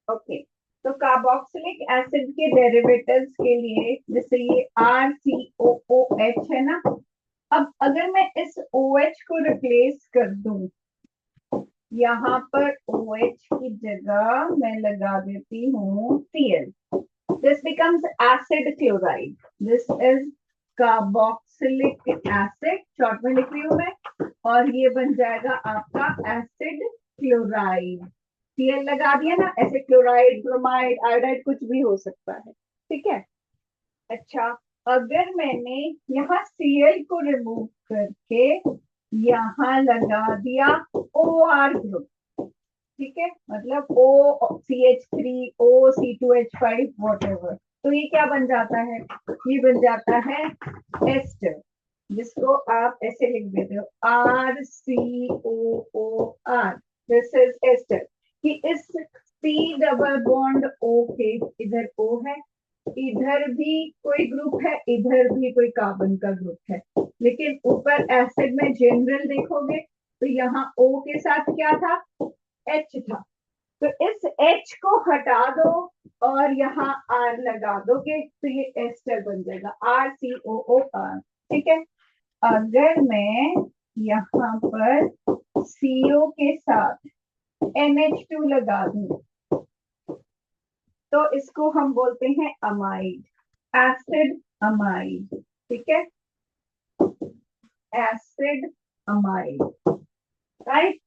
Okay, तो carboxylic acid के derivatives के लिए जैसे ये RCOOH है ना, अब अगर मैं इस OH को रिप्लेस कर दूं, यहाँ पर OH की जगह मैं लगा देती हूँ Cl, this becomes acid chloride. This is carboxylic acid, short में लिख रही हूँ मैं, और ये बन जाएगा आपका एसिड क्लोराइड। Cl लगा दिया ना, ऐसे क्लोराइड, ब्रोमाइड, आयोडाइड कुछ भी हो सकता है, ठीक है। अच्छा, अगर मैंने यहाँ Cl को रिमूव करके यहाँ लगा दिया OR ग्रुप, ठीक है, मतलब OCH3 OC2H5 वॉट एवर, तो ये क्या बन जाता है, ये बन जाता है एस्टर, जिसको आप ऐसे लिख देते हो RCOOR। This is ester. कि इस C डबल बॉन्ड O के इधर O है, इधर भी कोई ग्रुप है, इधर भी कोई कार्बन का ग्रुप है, लेकिन ऊपर एसिड में जनरल देखोगे तो यहाँ O के साथ क्या था, H था, तो इस H को हटा दो और यहाँ R लगा दोगे तो ये एस्टर बन जाएगा RCOOR, ठीक है। अगर मैं यहाँ पर CO के साथ NH2 लगा दूं तो इसको हम बोलते हैं अमाइड, एसिड अमाइड, ठीक है, acid amide, right.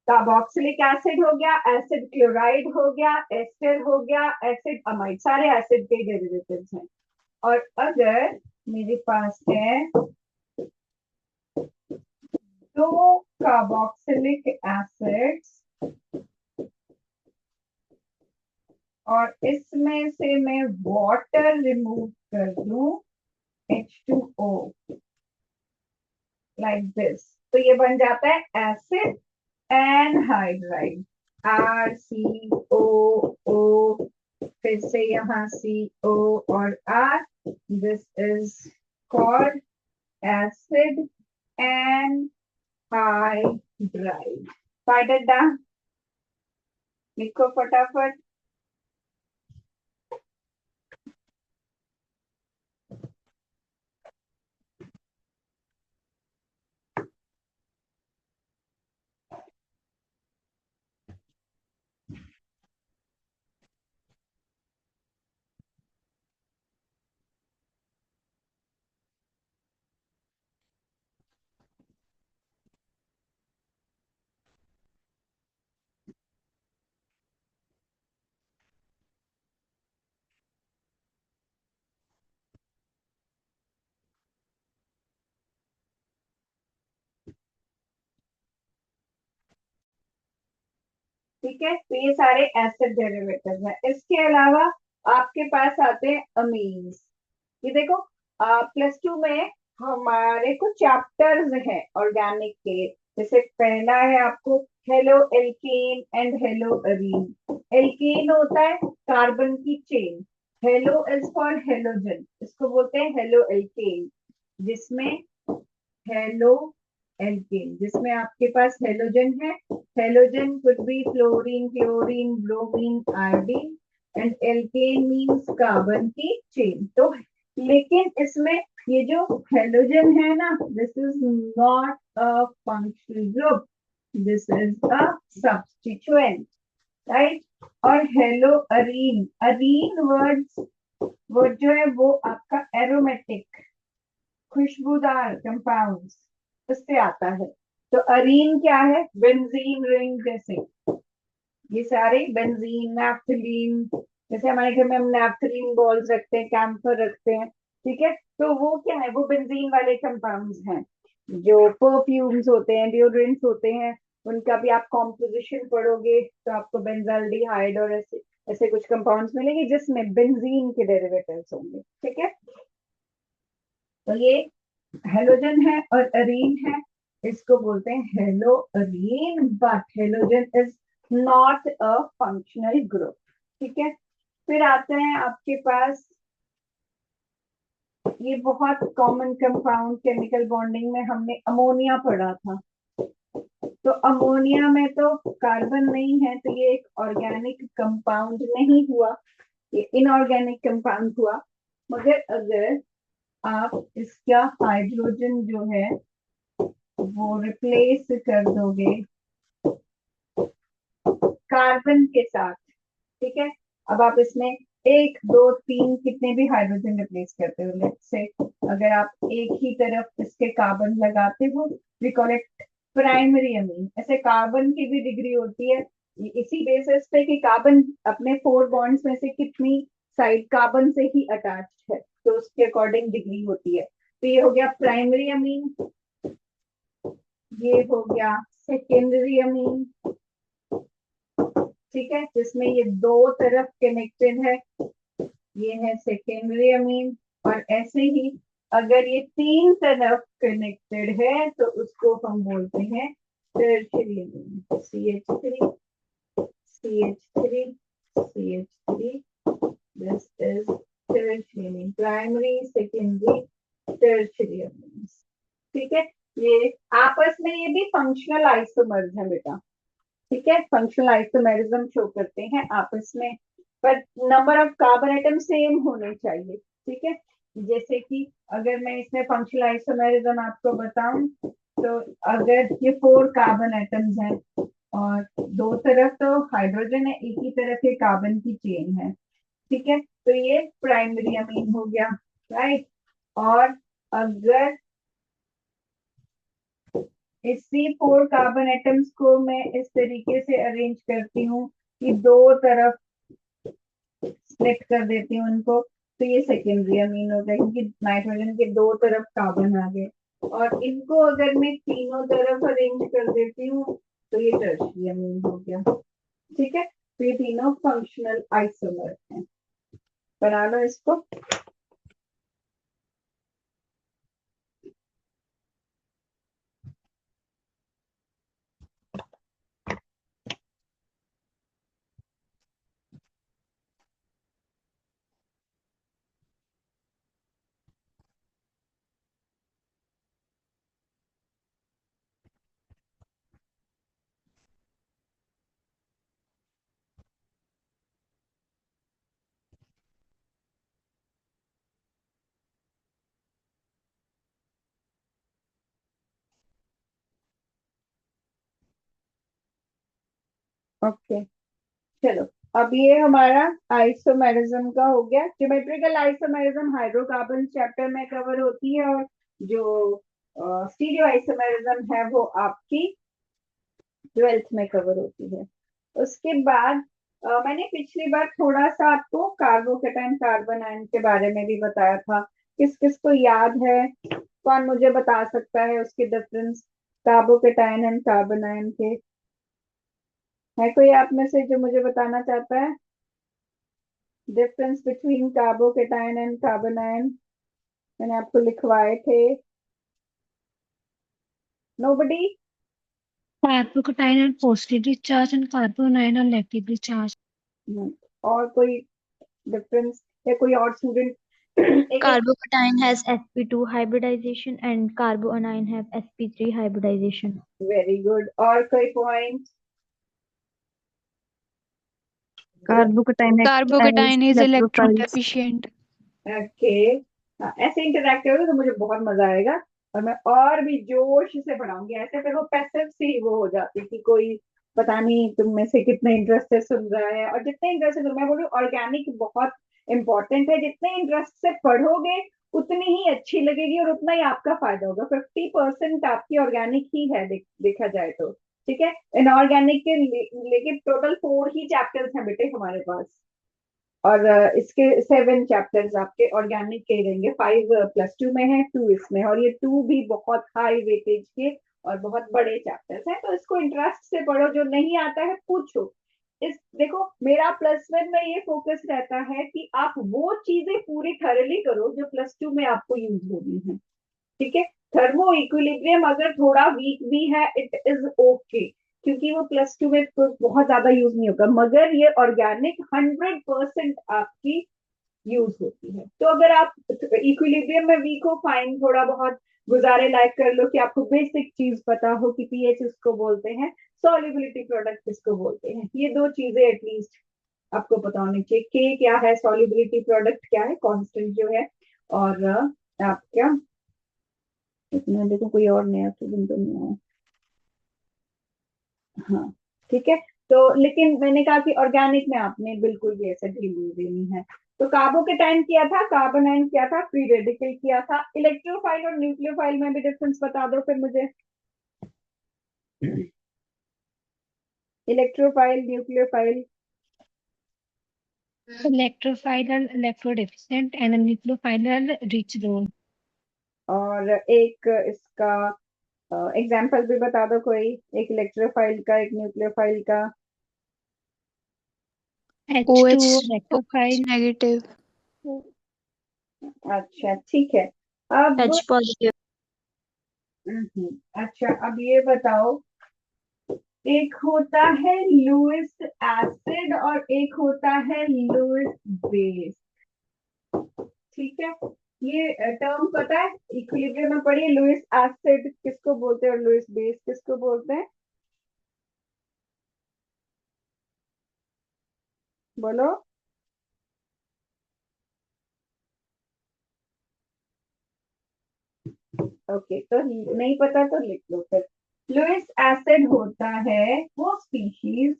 Carboxylic acid हो गया, एसिड क्लोराइड हो गया, एस्टर हो गया, एसिड अमाइड, सारे एसिड के डेरिवेटिव्स हैं। और अगर मेरे पास है दो कार्बोक्सिलिक एसिड्स और इसमें से मैं वाटर रिमूव कर दूं, H2O, लाइक दिस, तो ये बन जाता है एसिड एनहाइड्राइड, RCOO, फिर से यहाँ CO और R, this is called acid anhydride. Right it down, लिखो फटाफट। ठीक है, तो ये सारे एसिड डेरिवेटिव है। इसके अलावा आपके पास आते हैं अमीन्स। ये देखो, +2 में हमारे कुछ चैप्टर्स हैं ऑर्गेनिक के, जैसे पहला है आपको halo alkane and halo arene. Alkane होता है कार्बन की chain, halo is for halogen, इसको बोलते हैं हेलो एल्केन, जिसमें हेलो एल्केन, जिसमें आपके पास हेलोजन है। Halogen could be fluorine, chlorine, bromine, iodine, and alkane means carbon की चेन। तो लेकिन इसमें ये जो हेलोजन है ना, this is not a functional group, this is a substituent, right. और हेलो अरीन, अरीन वर्ड जो है वो आपका एरोमेटिक, खुशबूदार कंपाउंड्स, उससे आता है। तो अरीन क्या है, बेंजीन रिंग जैसे, ये सारे बेंजीन, नैफ्थलीन, जैसे हमारे घर में हम नैफ्थलीन बॉल्स रखते हैं, कैम्फर रखते हैं, ठीक है, तो वो क्या है, वो बेंजीन वाले कंपाउंड्स हैं। जो परफ्यूम्स होते हैं, डिओड्रेंट्स होते हैं, उनका भी आप कॉम्पोजिशन पढ़ोगे तो आपको बेंजाल्डिहाइड और ऐसे ऐसे कुछ कंपाउंड्स मिलेंगे जिसमें बेंजीन के डेरिवेटिव्स होंगे, ठीक है। तो ये हेलोजन है और अरीन है, इसको बोलते हैं hello Areen, but halogen is not a functional group, ठीक है। फिर आते हैं आपके पास, ये बहुत कॉमन कंपाउंड, केमिकल बॉन्डिंग में हमने अमोनिया पढ़ा था, तो अमोनिया में तो कार्बन नहीं है, तो ये एक ऑर्गेनिक कंपाउंड नहीं हुआ, ये इनऑर्गेनिक कंपाउंड हुआ। मगर अगर आप इसका हाइड्रोजन जो है वो रिप्लेस कर दोगे कार्बन के साथ, ठीक है, अब आप इसमें एक दो तीन कितने भी हाइड्रोजन रिप्लेस करते हो, लेट्स से अगर आप एक ही तरफ इसके कार्बन लगाते हो, we call it primary amine. ऐसे कार्बन की भी डिग्री होती है इसी बेसिस पे कि कार्बन अपने 4 बॉन्ड्स में से कितनी साइड कार्बन से ही अटैच्ड है, तो उसके अकॉर्डिंग डिग्री होती है। तो ये हो गया प्राइमरी अमीन, ये हो गया सेकेंडरी अमीन, ठीक है, जिसमें ये दो तरफ कनेक्टेड है, ये है सेकेंडरी अमीन। और ऐसे ही अगर ये तीन तरफ कनेक्टेड है तो उसको हम बोलते हैं tertiary amine, CH3 CH3 CH3। This is tertiary amine, primary secondary tertiary amine, ठीक है। ये आपस में ये भी फंक्शनल आइसोमर्स है बेटा, ठीक है, फंक्शनल आइसोमेरिज्म शो करते हैं आपस में, पर number of carbon atom same होने चाहिए, ठीक है। जैसे कि अगर मैं इसमें फंक्शनल आइसोमेरिज्म आपको बताऊं, तो अगर ये 4 कार्बन एटम्स हैं और दो तरफ तो हाइड्रोजन है, एक ही तरफ ये कार्बन की चेन है, ठीक है, तो ये प्राइमरी अमीन हो गया, राइट। और अगर इसी 4 कार्बन एटम्स को मैं इस तरीके से अरेंज करती हूँ कि दो तरफ स्प्लिट कर देती हूँ उनको, तो ये सेकेंडरी अमीन हो गया, क्योंकि नाइट्रोजन के दो तरफ कार्बन आ गए। और इनको अगर मैं तीनों तरफ अरेंज कर देती हूँ तो ये टर्शियरी अमीन हो गया, ठीक है। तो ये तीनों फंक्शनल आइसोमर हैं, बना लो इसको। ओके, चलो, अब ये हमारा आइसोमेरिज्म का हो गया। ज्योमेट्रिकल आइसोमेरिज्म हाइड्रोकार्बन चैप्टर में कवर होती है, और जो स्टीरियो आइसोमेरिज्म है वो आपकी 12th में कवर होती है। उसके बाद मैंने पिछली बार थोड़ा सा आपको कार्बोकेटाइन कार्बन आयन के बारे में भी बताया था, किस किस को याद है, कौन मुझे बता सकता है उसके difference carbocation and carbon ion के? है कोई आप में से जो मुझे बताना चाहता है difference between carbocation and carbon ion? मैंने आपको लिखवाए थे। Nobody? Carbocation and positively charged and carbonyl are negatively charged. और कोई डिफरेंस या कोई और स्टूडेंट? एक एक Carbocation has sp2 hybridization and carbonyl have sp3 hybridization. Very good, और कोई point? Carbocation is electron deficient. Okay, ऐसे इंटरेक्ट करोगे तो मुझे बहुत मजा आएगा, और मैं और भी जोश से पढ़ाऊंगी। ऐसे फिर वो पैसिव सी वो हो जाती कि कोई पता नहीं तुम में से कितने इंटरेस्ट से सुन रहा है, और जितने इंटरेस्ट से मैं बोलूँ ऑर्गेनिक बहुत इंपॉर्टेंट है, जितने इंटरेस्ट से पढ़ोगे उतनी ही अच्छी लगेगी और उतना ही आपका फायदा होगा। 50% आपकी ऑर्गेनिक ही है, देखा जाए तो, ठीक है। इनऑर्गेनिक के लेकिन टोटल 4 ही चैप्टर्स हैं बेटे हमारे पास, और इसके 7 चैप्टर्स आपके ऑर्गेनिक के रहेंगे। 5 +2 में है, 2 इसमें, और ये 2 भी बहुत हाई वेटेज के और बहुत बड़े चैप्टर्स हैं, तो इसको इंटरेस्ट से पढ़ो। जो नहीं आता है पूछो। इस देखो, मेरा +1 में ये फोकस रहता है कि आप वो चीजें पूरी थरली करो जो +2 में आपको यूज होनी है, ठीक है। थर्मो इक्विलिब्रियम अगर थोड़ा वीक भी है, इट इज ओके, क्योंकि वो +2 में तो बहुत ज्यादा यूज नहीं होगा, मगर ये ऑर्गेनिक 100% आपकी यूज होती है। तो अगर आप इक्विलिब्रियम में वीक हो, फाइन, थोड़ा बहुत गुजारे लायक कर लो कि आपको बेसिक चीज पता हो कि पीएच इसको बोलते हैं, सॉल्युबिलिटी प्रोडक्ट किसको बोलते हैं। ये दो चीजें एटलीस्ट आपको पता होनी चाहिए। के क्या है, सॉल्युबिलिटी प्रोडक्ट क्या है, कांस्टेंट जो है, और आप क्या, इतना देखो कोई और नया स्टूडेंट तो नहीं आया। हाँ ठीक है। तो लेकिन मैंने कहा कि ऑर्गेनिक में आपने बिल्कुल भी ऐसा ढील नहीं देनी है। तो कार्बोकेटाइन किया था, कार्बोनाइन किया था, फ्री रेडिकल किया था। इलेक्ट्रोफाइल और न्यूक्लियोफाइल में भी डिफरेंस बता दो फिर मुझे। Electrophile, nucleophile. Electrophile are electrodeficient and a nucleophile are rich zone. और एक इसका एग्जाम्पल भी बता दो कोई, एक इलेक्ट्रोफाइल का, एक न्यूक्लियोफाइल का। H2O OH electrophile. negative. अच्छा ठीक है। अब H positive. अच्छा अब ये बताओ, एक होता है लुईस एसिड और एक होता है लुईस बेस। ठीक है, ये टर्म पता है, इक्विलिब्रियम में पढ़िए। लुईस एसिड किसको बोलते हैं और लुईस बेस किसको बोलते हैं, बोलो। ओके, तो नहीं पता तो लिख लो फिर। लुईस एसिड होता है वो species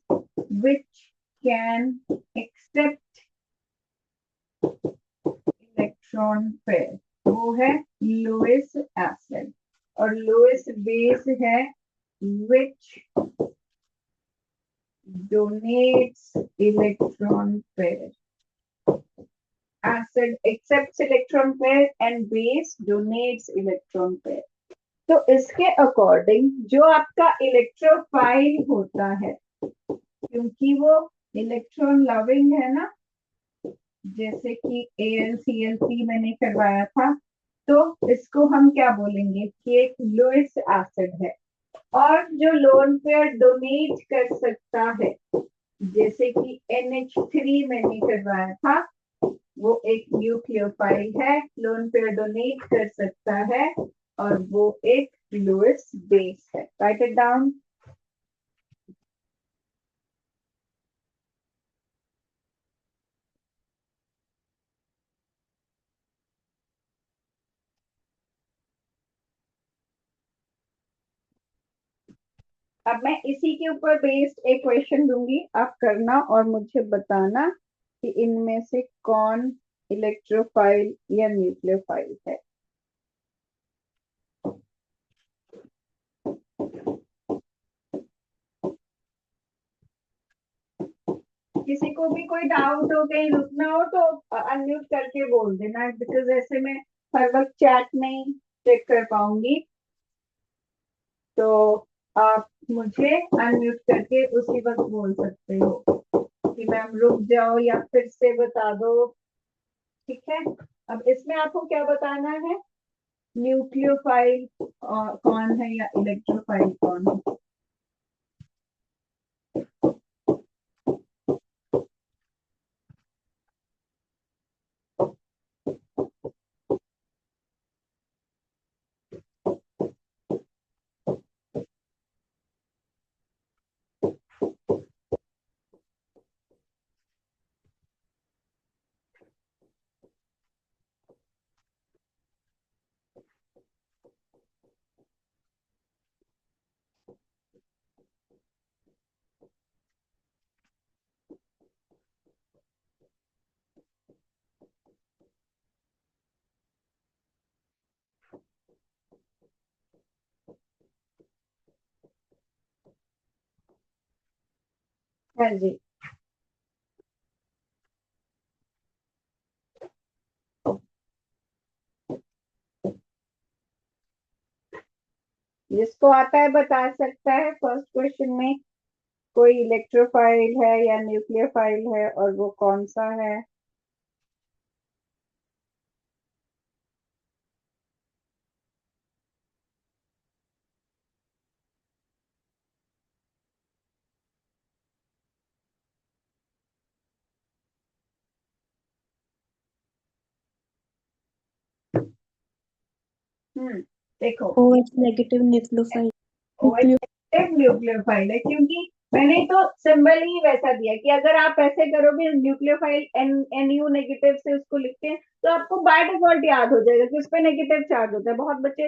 which can accept electron pair, वो है लुईस एसिड। और लुईस बेस है which donates electron pair. acid accepts electron pair and base donates electron pair। तो इसके अकॉर्डिंग जो आपका इलेक्ट्रोफाइल होता है, क्योंकि वो इलेक्ट्रॉन लविंग है ना, जैसे कि AlCl3 मैंने करवाया था, तो इसको हम क्या बोलेंगे कि एक लुईस एसिड है। और जो लोन पेयर डोनेट कर सकता है, जैसे कि NH3 मैंने करवाया था, वो एक न्यूक्लियोफाइल है, लोन पेयर डोनेट कर सकता है, और वो एक लुईस बेस है। Right it down. अब मैं इसी के ऊपर बेस्ड एक क्वेश्चन दूंगी, आप करना और मुझे बताना कि इनमें से कौन इलेक्ट्रोफाइल या न्यूक्लियोफाइल है। किसी को भी कोई डाउट हो, कहीं रुकना हो तो अनम्यूट करके बोल देना, बिकॉज ऐसे में हर वक्त चैट नहीं चेक कर पाऊंगी। तो आप मुझे अनम्यूट करके उसी वक्त बोल सकते हो कि मैम रुक जाओ या फिर से बता दो। ठीक है, अब इसमें आपको क्या बताना है, न्यूक्लियोफाइल कौन है या इलेक्ट्रोफाइल कौन है। हाँ जी, जिसको आता है बता सकता है। फर्स्ट क्वेश्चन में कोई इलेक्ट्रोफाइल है या न्यूक्लियोफाइल है और वो कौन सा है। हम्म देखो OH negative nucleophile. OH negative nucleophile है, क्योंकि मैंने तो सिंबल ही वैसा दिया कि अगर आप ऐसे करोगे न्यूक्लियोफाइल NU नेगेटिव से उसको लिखते हैं तो आपको बाय डिफॉल्ट याद हो जाएगा कि उस पर नेगेटिव चार्ज होता है। बहुत बच्चे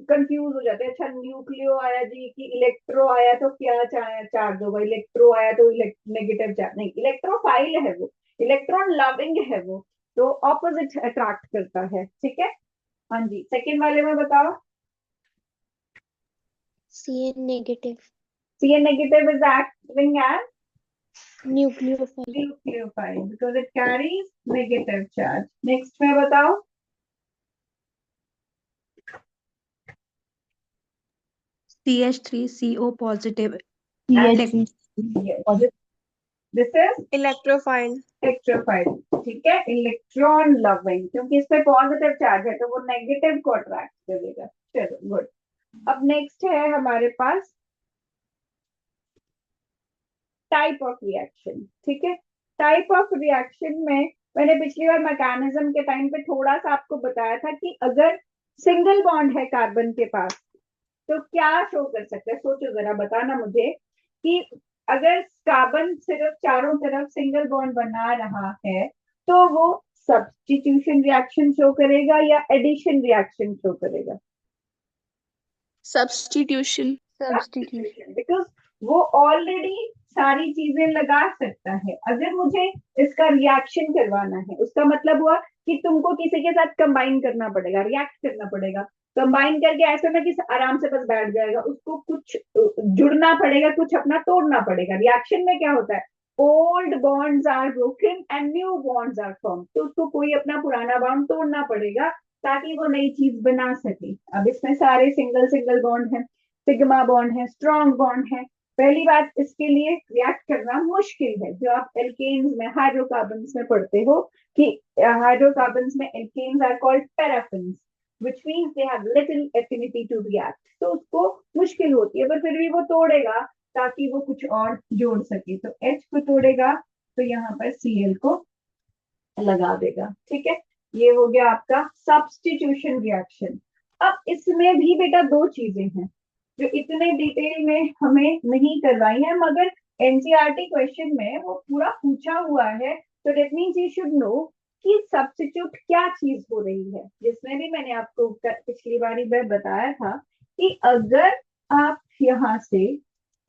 कंफ्यूज हो जाते हैं, अच्छा न्यूक्लियो आया जी कि इलेक्ट्रो आया तो क्या चार्ज होगा, इलेक्ट्रो आया तो नेगेटिव चार्ज नहीं, इलेक्ट्रोफाइल है वो, इलेक्ट्रॉन लविंग है वो, तो ऑपोजिट अट्रैक्ट करता है। ठीक है, हाँ जी, सेकेंड वाले में बताओ। Cn negative Cn negative is acting as nucleophile. nucleophile because it carries negative charge. Next में बताओ। CH3CO positive. CH3. Yes. This is electrophile. Electrophile. ठीक है, इलेक्ट्रॉन लविंग, क्योंकि इस पे पॉजिटिव चार्ज है तो वो नेगेटिव को अट्रैक्ट करेगा। चलो गुड। अब नेक्स्ट है हमारे पास टाइप ऑफ रिएक्शन। ठीक है, टाइप ऑफ रिएक्शन में मैंने पिछली बार मैकेनिज्म के टाइम पे थोड़ा सा आपको बताया था कि अगर सिंगल बॉन्ड है कार्बन के पास तो क्या शो कर सकते हैं। सोचो जरा, बताना मुझे कि अगर कार्बन सिर्फ चारों तरफ सिंगल बॉन्ड बना रहा है तो वो सब्स्टिट्यूशन रिएक्शन शो करेगा या एडिशन रिएक्शन शो करेगा। सब्स्टिट्यूशन। Substitution. बिकॉज वो ऑलरेडी सारी चीजें लगा सकता है। अगर मुझे इसका रिएक्शन करवाना है, उसका मतलब हुआ कि तुमको किसी के साथ कंबाइन करना पड़ेगा, रिएक्ट करना पड़ेगा। कंबाइन करके ऐसा ना कि आराम से बस बैठ जाएगा, उसको कुछ जुड़ना पड़ेगा, कुछ अपना तोड़ना पड़ेगा। रिएक्शन में क्या होता है, old bonds are broken and new bonds are form, तो उसको कोई अपना पुराना बॉन्ड तोड़ना पड़ेगा ताकि वो नई चीज बना सके। अब इसमें सारे सिंगल सिंगल बॉन्ड है, सिग्मा बॉन्ड है, स्ट्रॉन्ग बॉन्ड है। पहली बात, इसके लिए रिएक्ट करना मुश्किल है, जो आप एल्केन्स में हाइड्रोकार्बन्स में पढ़ते हो कि हाइड्रोकार्बन्स में alkanes are called paraffins which means they have little affinity to react, तो उसको मुश्किल होती है, पर फिर भी वो तोड़ेगा ताकि वो कुछ और जोड़ सके। तो H को तोड़ेगा तो यहाँ पर Cl को लगा देगा। ठीक है, ये हो गया आपका सब्स्टिट्यूशन रिएक्शन। अब इसमें भी बेटा दो चीजें हैं जो इतने डिटेल में हमें नहीं करवाई है, मगर एनसीईआरटी क्वेश्चन में वो पूरा पूछा हुआ है, तो that means you should know कि सब्स्टिट्यूट क्या चीज हो रही है। जिसमें भी मैंने आपको पिछली बार में बताया था कि अगर आप यहाँ से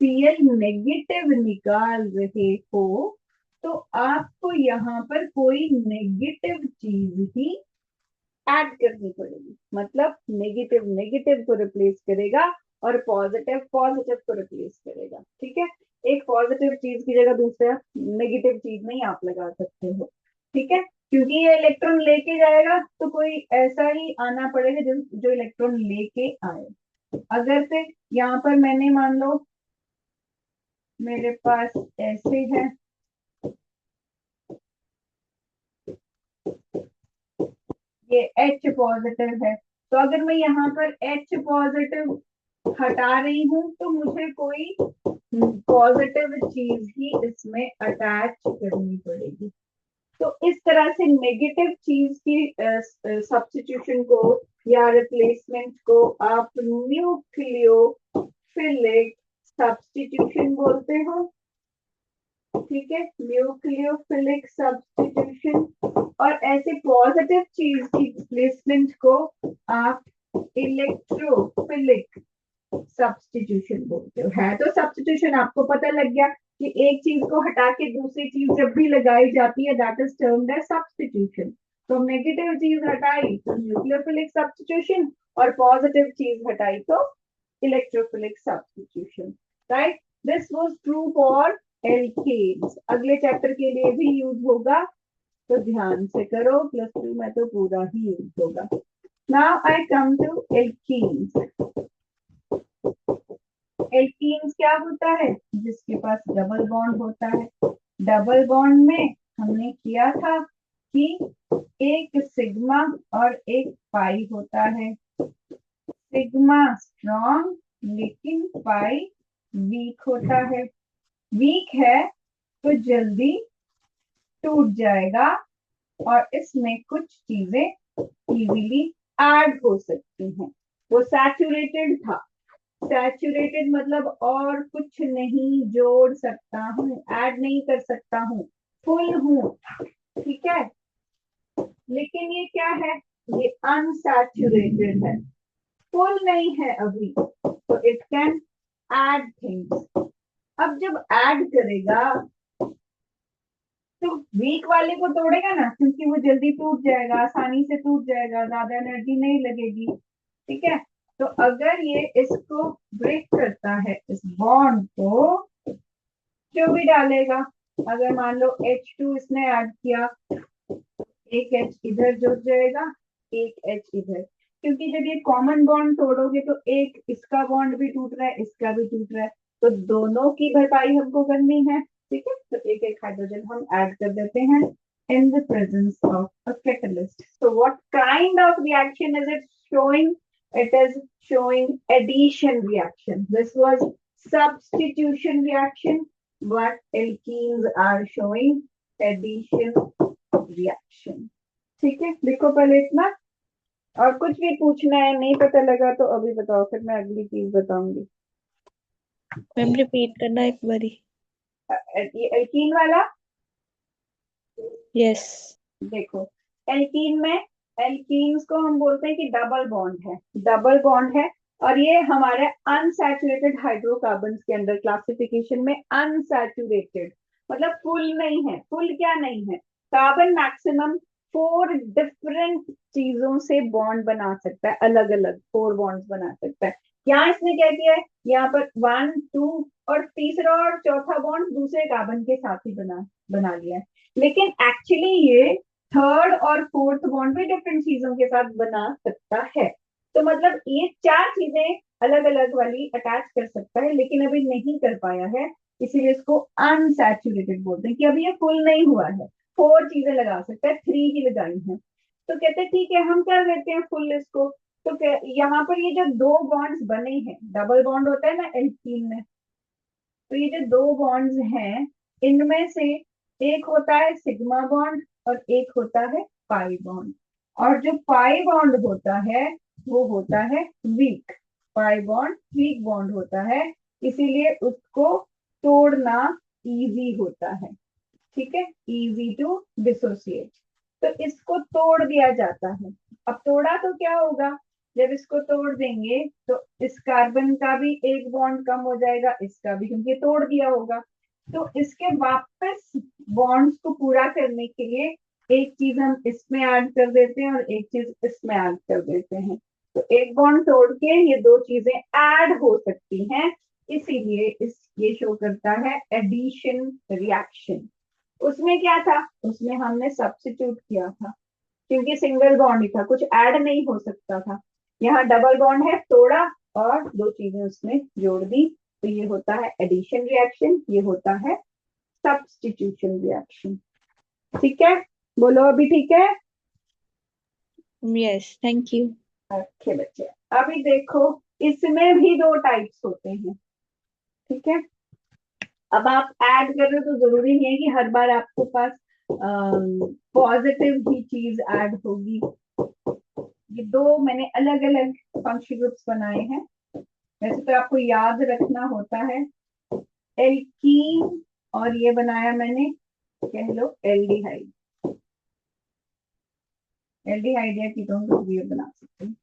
Cl नेगेटिव निकाल रहे हो तो आपको यहाँ पर कोई नेगेटिव चीज ही ऐड करनी पड़ेगी, मतलब नेगेटिव नेगेटिव को रिप्लेस करेगा और पॉजिटिव पॉजिटिव को रिप्लेस करेगा। ठीक है, एक पॉजिटिव चीज की जगह दूसरा नेगेटिव चीज नहीं आप लगा सकते हो। ठीक है, क्योंकि ये इलेक्ट्रॉन लेके जाएगा तो कोई ऐसा ही आना पड़ेगा जो इलेक्ट्रॉन लेके आए। अगर से यहाँ पर मैंने मान लो मेरे पास ऐसे है, ये H पॉजिटिव है, तो अगर मैं यहाँ पर H पॉजिटिव हटा रही हूँ तो मुझे कोई पॉजिटिव चीज ही इसमें अटैच करनी पड़ेगी। तो इस तरह से नेगेटिव चीज की सब्स्टिट्यूशन को या रिप्लेसमेंट को आप न्यूक्लियोफिलिक सब्स्टिट्यूशन बोलते हो। ठीक है, न्यूक्लियोफिलिक सब्स्टिट्यूशन। और ऐसे पॉजिटिव चीज की रिप्लेसमेंट को आप इलेक्ट्रोफिलिक सब्स्टिट्यूशन बोलते हो। है तो सब्स्टिट्यूशन आपको पता लग गया कि एक चीज को हटा के दूसरी चीज जब भी लगाई जाती है that is termed as substitution. तो नेगेटिव चीज हटाई तो न्यूक्लियोफिलिक सब्स्टिट्यूशन, और पॉजिटिव चीज हटाई तो electrophilic substitution. Right, this was true for alkanes. अगले चैप्टर के लिए भी यूज होगा, तो ध्यान से करो, +2 में तो पूरा ही यूज होगा। Now I come to alkenes. Alkenes क्या होता है, जिसके पास डबल बॉन्ड होता है। डबल बॉन्ड में हमने किया था कि एक सिग्मा और एक पाई होता है। सिग्मा स्ट्रॉन्ग लेकिन पाई वीक होता है। वीक है तो जल्दी टूट जाएगा और इसमें कुछ चीजें इजीली ऐड हो सकती हैं। वो सैचुरेटेड था। सैचुरेटेड मतलब और कुछ नहीं जोड़ सकता हूँ, ऐड नहीं कर सकता हूँ, फुल हूँ, ठीक है। लेकिन ये क्या है, ये अनसैचुरेटेड है, फुल नहीं है अभी, तो इट कैन ऐड थिंग्स। अब जब ऐड करेगा तो वीक वाले को तोड़ेगा ना, क्योंकि वो जल्दी टूट जाएगा, आसानी से टूट जाएगा, ज्यादा एनर्जी नहीं लगेगी, ठीक है। तो अगर ये इसको ब्रेक करता है, इस बॉन्ड को, जो भी डालेगा, अगर मान लो H2 इसने ऐड किया, एक H इधर जुड़ जाएगा, एक H इधर, क्योंकि जब ये कॉमन बॉन्ड तोड़ोगे तो एक इसका बॉन्ड भी टूट रहा है, इसका भी टूट रहा है, तो दोनों की भरपाई हमको करनी है, ठीक है। तो एक एक हाइड्रोजन हम ऐड कर देते हैं in the presence of a catalyst. So what kind of reaction is it showing? It is showing addition reaction. This was substitution reaction, but alkenes are showing addition reaction. ठीक है, लिखो पहले इतना, और कुछ भी पूछना है नहीं पता लगा तो अभी बताओ, फिर मैं अगली चीज बताऊंगी। मैम रिपीट करना एक बारी। ये एल्कीन वाला यस। देखो, एल्कीन में, एल्कीन्स को हम बोलते हैं कि डबल बॉन्ड है, डबल बॉन्ड है, और ये हमारे अनसैचुरेटेड हाइड्रोकार्बन के अंदर क्लासिफिकेशन में अनसैचुरेटेड मतलब फुल नहीं है। फुल क्या नहीं है, कार्बन मैक्सिमम 4 डिफरेंट चीजों से बॉन्ड बना सकता है, अलग अलग 4 बॉन्ड्स बना सकता है। यहाँ इसने क्या किया है, यहाँ पर 1 2 और तीसरा और चौथा बॉन्ड दूसरे कार्बन के साथ ही बना लिया है, लेकिन एक्चुअली ये थर्ड और फोर्थ बॉन्ड भी डिफरेंट चीजों के साथ बना सकता है। तो मतलब ये 4 चीजें अलग अलग वाली अटैच कर सकता है, लेकिन अभी नहीं कर पाया है, इसीलिए इसको अनसैचुरेटेड बोलते हैं कि अभी ये फुल नहीं हुआ है। 4 चीजें लगा सकता है, 3 ही लगाई है, तो कहते हैं ठीक है हम कर देते हैं फुल इसको। तो यहाँ पर ये जो 2 बॉन्ड्स बने हैं, डबल बॉन्ड होता है ना एल्कीन में, तो ये जो 2 बॉन्ड्स हैं, इनमें से एक होता है सिग्मा बॉन्ड और एक होता है पाई बॉन्ड, और जो पाई बॉन्ड होता है वो होता है weak, pi bond weak bond होता है, इसीलिए उसको तोड़ना इजी होता है, ठीक है, इजी टू डिसोसिएट। तो इसको तोड़ दिया जाता है। अब तोड़ा तो क्या होगा, जब इसको तोड़ देंगे तो इस कार्बन का भी एक बॉन्ड कम हो जाएगा, इसका भी, क्योंकि तोड़ दिया होगा। तो इसके वापस बॉन्ड्स को पूरा करने के लिए एक चीज हम इसमें ऐड कर देते हैं और एक चीज इसमें ऐड कर देते हैं, तो एक बॉन्ड तोड़ के ये 2 चीजें ऐड हो सकती हैं, इसीलिए ये शो करता है एडिशन रिएक्शन। उसमें क्या था, उसमें हमने सब्स्टिट्यूट किया था, क्योंकि सिंगल बॉन्ड ही था, कुछ ऐड नहीं हो सकता था। यहाँ डबल बॉन्ड है, तोड़ा और 2 चीजें उसमें जोड़ दी, तो ये होता है एडिशन रिएक्शन, ये होता है सब्स्टिट्यूशन रिएक्शन। ठीक है, बोलो अभी ठीक है। Yes, thank you. ओके बच्चे, अभी देखो इसमें भी 2 टाइप्स होते हैं, ठीक है। अब आप ऐड कर रहे हो तो जरूरी नहीं है कि हर बार आपके पास पॉजिटिव ही चीज ऐड होगी। ये 2 मैंने अलग अलग फंक्शन ग्रुप्स बनाए हैं, वैसे तो आपको याद रखना होता है। एल्कीन, और ये बनाया मैंने, कह लो एल्डिहाइड, एल्डिहाइड या कीटोन को भी बना सकते हैं।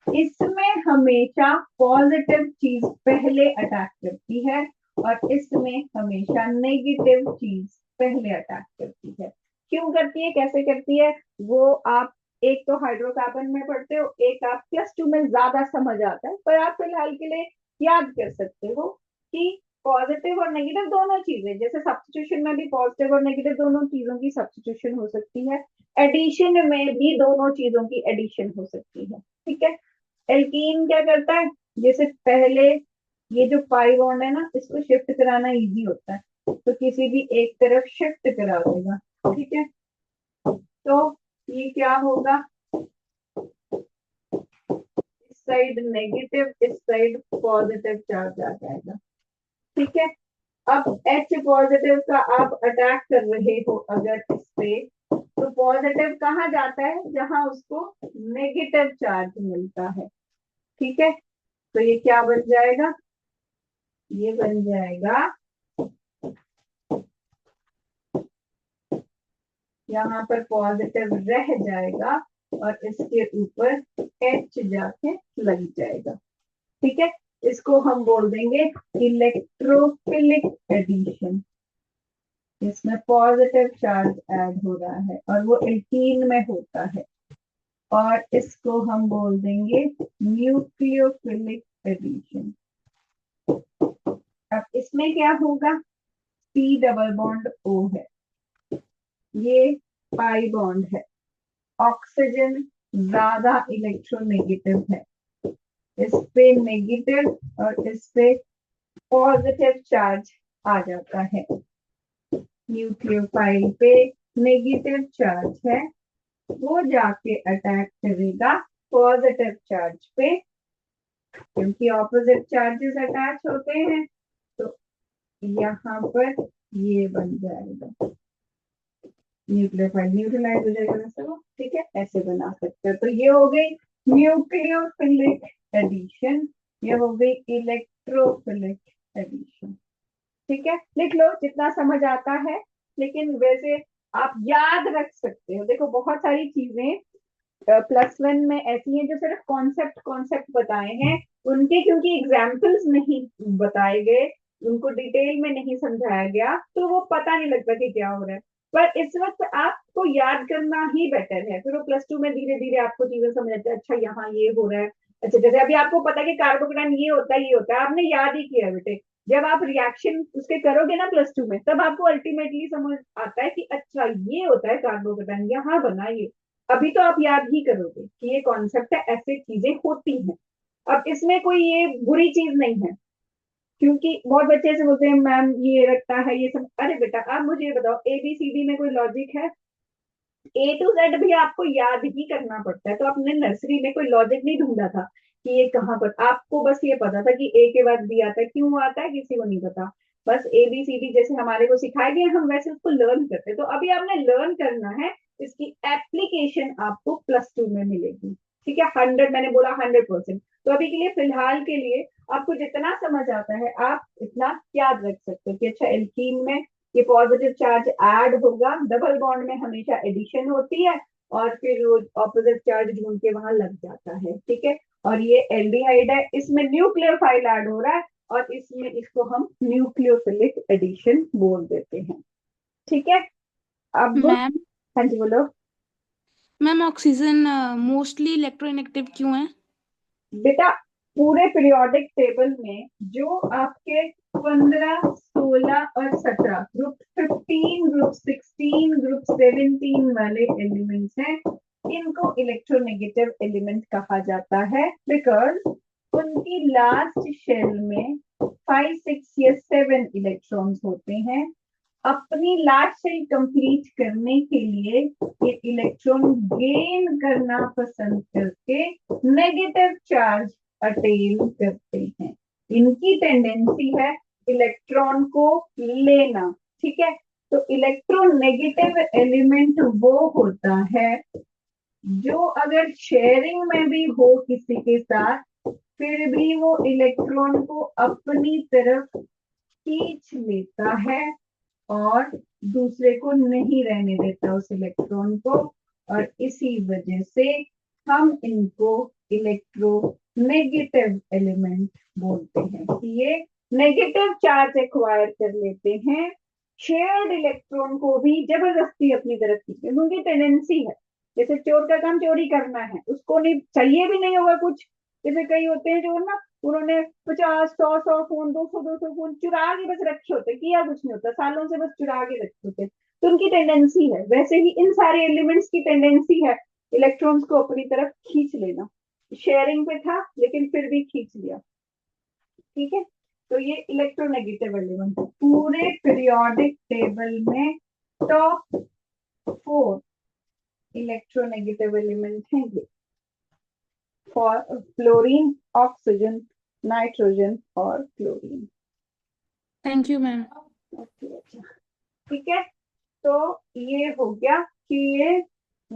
इसमें हमेशा पॉजिटिव चीज पहले अटैक करती है और इसमें हमेशा नेगेटिव चीज पहले अटैक करती है। क्यों करती है, कैसे करती है, वो आप एक तो हाइड्रोकार्बन में पढ़ते हो, एक आप +2 में ज्यादा समझ आता है, पर आप फिलहाल के लिए याद कर सकते हो कि पॉजिटिव और नेगेटिव दोनों चीजें, जैसे सब्स्टिट्यूशन में भी पॉजिटिव और नेगेटिव दोनों चीजों की सब्स्टिट्यूशन हो सकती है, एडिशन में भी दोनों चीजों की एडिशन हो सकती है, ठीक है। एल्कीन क्या करता है, जैसे पहले ये जो पाई बॉन्ड है ना, इसको शिफ्ट कराना इजी होता है, तो किसी भी एक तरफ शिफ्ट करा देगा, ठीक है। तो ये क्या होगा, इस साइड नेगेटिव, इस साइड पॉजिटिव चार्ज आ जाएगा, ठीक है। अब H पॉजिटिव का आप अटैक कर रहे हो अगर इस पे, तो पॉजिटिव कहाँ जाता है, जहां उसको नेगेटिव चार्ज मिलता है, ठीक है, तो ये क्या बन जाएगा, ये बन जाएगा, यहाँ पर पॉजिटिव रह जाएगा और इसके ऊपर H जाके लग जाएगा। ठीक है, इसको हम बोल देंगे इलेक्ट्रोफिलिक एडिशन। इसमें पॉजिटिव चार्ज ऐड हो रहा है और वो एल्कीन में होता है, और इसको हम बोल देंगे न्यूक्लियोफिलिक एडिशन। अब इसमें क्या होगा, C डबल बॉन्ड O है, ये पाई बॉन्ड है, ऑक्सीजन ज्यादा इलेक्ट्रोनेगेटिव है, इस पे नेगेटिव और इस पे पॉजिटिव चार्ज आ जाता है। न्यूक्लियोफाइल पे नेगेटिव चार्ज है, वो जाके अटैक करेगा पॉजिटिव चार्ज पे, क्योंकि ऑपोजिट चार्जेस अटैच होते हैं, तो यहाँ पर ये बन जाएगा, न्यूक्लियोफाइल न्यूट्रलाइज हो जाएगा वैसे वो। ठीक है, ऐसे बना सकते हो। तो ये हो गई न्यूक्लियोफिलिक एडिशन, ये हो गई इलेक्ट्रोफिलिक एडिशन। ठीक है, लिख लो जितना समझ आता है, लेकिन वैसे आप याद रख सकते हो। देखो बहुत सारी चीजें +1 में ऐसी हैं जो सिर्फ कॉन्सेप्ट कॉन्सेप्ट बताए हैं, उनके क्योंकि एग्जाम्पल्स नहीं बताए गए, उनको डिटेल में नहीं समझाया गया, तो वो पता नहीं लगता कि क्या हो रहा है। पर इस वक्त आपको याद करना ही बेटर है, फिर वो +2 में धीरे धीरे आपको चीजें समझ आती है। अच्छा यहाँ ये हो रहा है, अच्छा जैसे अभी आपको पता है कि कार्बोकेटाइन ये होता है, ये होता है, आपने याद ही किया बेटे। जब आप रिएक्शन उसके करोगे ना +2 में, तब आपको अल्टीमेटली समझ आता है कि अच्छा ये होता है कार्बोकेटाइन, यहाँ बना ये। अभी तो आप याद ही करोगे कि ये कॉन्सेप्ट है, ऐसे चीजें होती हैं। अब इसमें कोई ये बुरी चीज नहीं है, क्योंकि बहुत बच्चे ऐसे बोलते हैं मैम ये रखता है ये सब। अरे बेटा आप मुझे ये बताओ, ABCD में कोई लॉजिक है? A to Z भी आपको याद ही करना पड़ता है। तो आपने नर्सरी में कोई लॉजिक नहीं ढूंढा था कि ये कहाँ पर, आपको बस ये पता था कि A के बाद B आता है, क्यों आता है किसी को नहीं पता। बस ABCD जैसे हमारे को सिखाए गए, हम वैसे उसको लर्न करते हैं। तो अभी आपने लर्न करना है, इसकी एप्लीकेशन आपको +2 में मिलेगी। ठीक है, 100 मैंने बोला 100%। तो अभी के लिए फिलहाल के लिए आपको जितना समझ आता है आप इतना याद रख सकते हो कि अच्छा एल्कीन में ये पॉजिटिव चार्ज ऐड होगा, डबल बॉन्ड में हमेशा एडिशन होती है, और फिर वो ऑपोजिट चार्ज ढूंढ के वहां लग जाता है। ठीक है, और ये एल्डिहाइड है, इसमें न्यूक्लियोफाइल ऐड हो रहा है, और इसमें इसको हम न्यूक्लियोफिलिक एडिशन बोल देते हैं। ठीक है, अब मैम हाँ जी बोलो। मैम ऑक्सीजन मोस्टली इलेक्ट्रोनेगेटिव क्यों है? बेटा पूरे पीरियोडिक टेबल में जो आपके 15, 16 और 17 ग्रुप 15, ग्रुप 16, ग्रुप 17 वाले एलिमेंट्स हैं, इनको इलेक्ट्रोनेगेटिव एलिमेंट कहा जाता है, बिकॉज उनकी लास्ट शेल में 5, 6 या 7 इलेक्ट्रॉन्स होते हैं। अपनी लास्ट शेल कंप्लीट करने के लिए ये इलेक्ट्रॉन गेन करना पसंद करके नेगेटिव चार्ज अटेन करते हैं। इनकी टेंडेंसी है इलेक्ट्रॉन को लेना। ठीक है, तो इलेक्ट्रोनेगेटिव एलिमेंट वो होता है जो अगर शेयरिंग में भी हो किसी के साथ, फिर भी वो इलेक्ट्रॉन को अपनी तरफ खींच लेता है और दूसरे को नहीं रहने देता उस इलेक्ट्रॉन को, और इसी वजह से हम इनको इलेक्ट्रोनेगेटिव एलिमेंट बोलते हैं कि ये नेगेटिव चार्ज एक्वायर कर लेते हैं, शेयर्ड इलेक्ट्रॉन को भी जबरदस्ती अपनी तरफ खींचते हैं। उनकी टेंडेंसी है, जैसे चोर का काम चोरी करना है, उसको नहीं चाहिए भी नहीं होगा कुछ। जैसे कई होते हैं जो ना, उन्होंने 50, 100 फोन, 200 फोन चुरा के बस रखे होते, किया कुछ नहीं होता, सालों से बस चुरा के रखे होते। तो उनकी टेंडेंसी है, वैसे ही इन सारे एलिमेंट्स की टेंडेंसी है इलेक्ट्रॉन्स को अपनी तरफ खींच लेना। शेयरिंग पे था लेकिन फिर भी खींच लिया। ठीक है, तो ये इलेक्ट्रोनेगेटिव एलिमेंट पूरे पीरियोडिक टेबल में टॉप 4 इलेक्ट्रोनेगेटिव एलिमेंट हैं ये, फॉर फ्लोरीन, ऑक्सीजन, नाइट्रोजन और क्लोरीन। Thank you ma'am. ठीक है, तो ये हो गया कि ये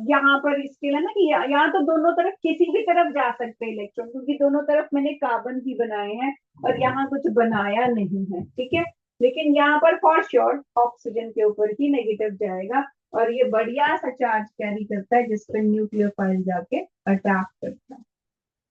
यहाँ पर इसके लिए ना कि यहाँ तो दोनों तरफ किसी भी तरफ जा सकते हैं इलेक्ट्रॉन, क्योंकि दोनों तरफ मैंने कार्बन ही बनाए हैं और यहाँ कुछ बनाया नहीं है, ठीक है। लेकिन यहाँ पर फॉर श्योर ऑक्सीजन के ऊपर ही नेगेटिव जाएगा और ये बढ़िया सा चार्ज कैरी करता है जिस पर न्यूक्लियोफाइल जाके अटैक करता है।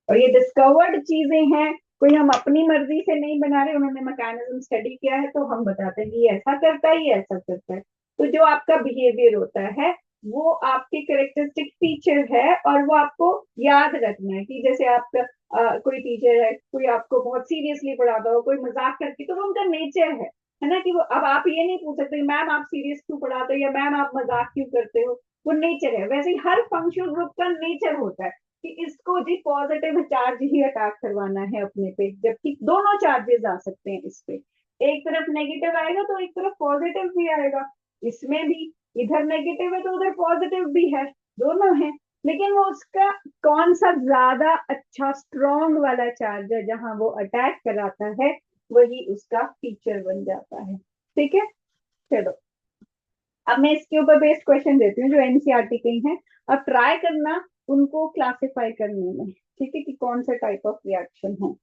और ये डिस्कवर्ड चीजें हैं, कोई हम अपनी मर्जी से नहीं बना रहे, उन्होंने मैकेनिज्म स्टडी किया है तो हम बताते हैं कि ये ऐसा करता है, ये ऐसा करता है। तो जो आपका बिहेवियर होता है वो आपके करेक्टरिस्टिक फीचर है और वो आपको याद रखना है कि जैसे आपका कोई टीचर है, कोई आपको बहुत सीरियसली पढ़ाता हो, कोई मजाक करके, तो वो उनका नेचर है ना, कि वो अब आप ये नहीं पूछ सकते मैम आप सीरियस क्यों पढ़ाते हो या मैम आप मजाक क्यों करते हो, वो नेचर है। वैसे ही हर फंक्शनल ग्रुप का नेचर होता है कि इसको जी पॉजिटिव चार्ज ही अटैक करवाना है अपने पे, जबकि दोनों चार्जेस आ सकते हैं इस पे, एक तरफ नेगेटिव आएगा तो एक तरफ पॉजिटिव भी आएगा। इसमें भी इधर नेगेटिव है तो उधर पॉजिटिव भी है, दोनों है। लेकिन वो उसका कौन सा ज्यादा अच्छा स्ट्रॉन्ग वाला चार्ज है जहां वो अटैक कराता है, वही उसका फीचर बन जाता है, ठीक है। चलो अब मैं इसके ऊपर बेस्ड क्वेश्चन देती हूँ जो एनसीईआरटी के हैं, अब ट्राई करना उनको क्लासिफाई करने में, ठीक है, कि कौन सा टाइप ऑफ रिएक्शन है।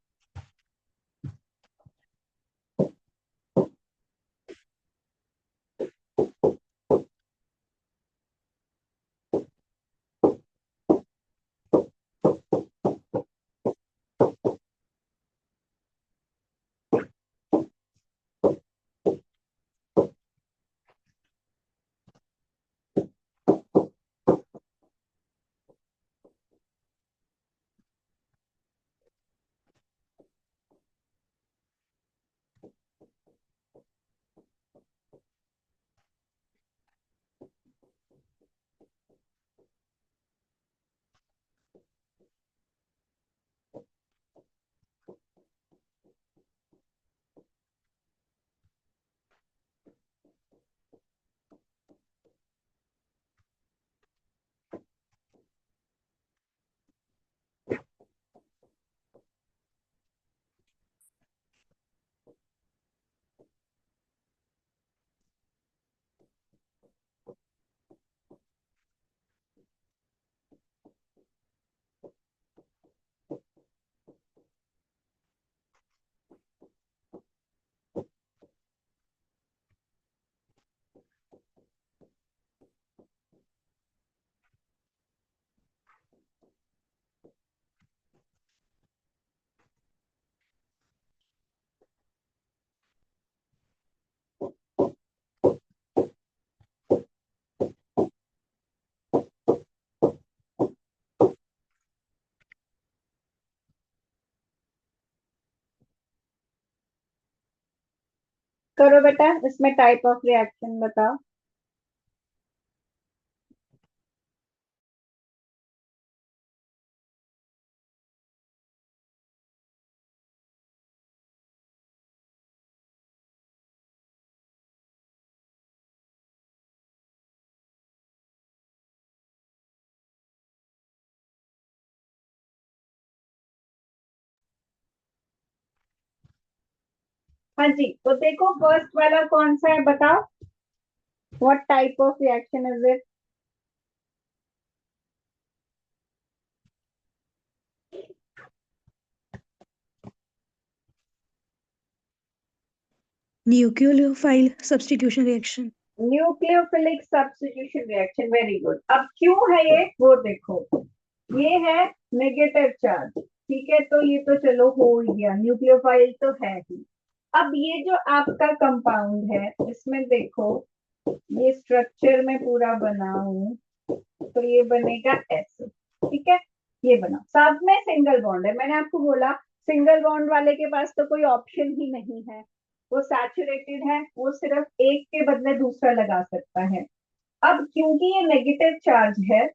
करो बेटा, इसमें टाइप ऑफ रिएक्शन बताओ। हाँ जी, तो देखो फर्स्ट वाला कौन सा है बताओ, what type of reaction is it. Nucleophile substitution reaction. Nucleophilic substitution reaction, very good. अब क्यों है ये वो देखो, ये है नेगेटिव चार्ज, ठीक है, तो ये तो चलो हो ही गया, न्यूक्लियोफाइल तो है ही। अब ये जो आपका कंपाउंड है इसमें देखो, ये स्ट्रक्चर में पूरा बनाऊं तो ये बनेगा ऐसे, ठीक है, ये बना, सब में सिंगल बॉन्ड है। मैंने आपको बोला सिंगल बॉन्ड वाले के पास तो कोई ऑप्शन ही नहीं है, वो सैचुरेटेड है, वो सिर्फ एक के बदले दूसरा लगा सकता है। अब क्योंकि ये नेगेटिव चार्ज है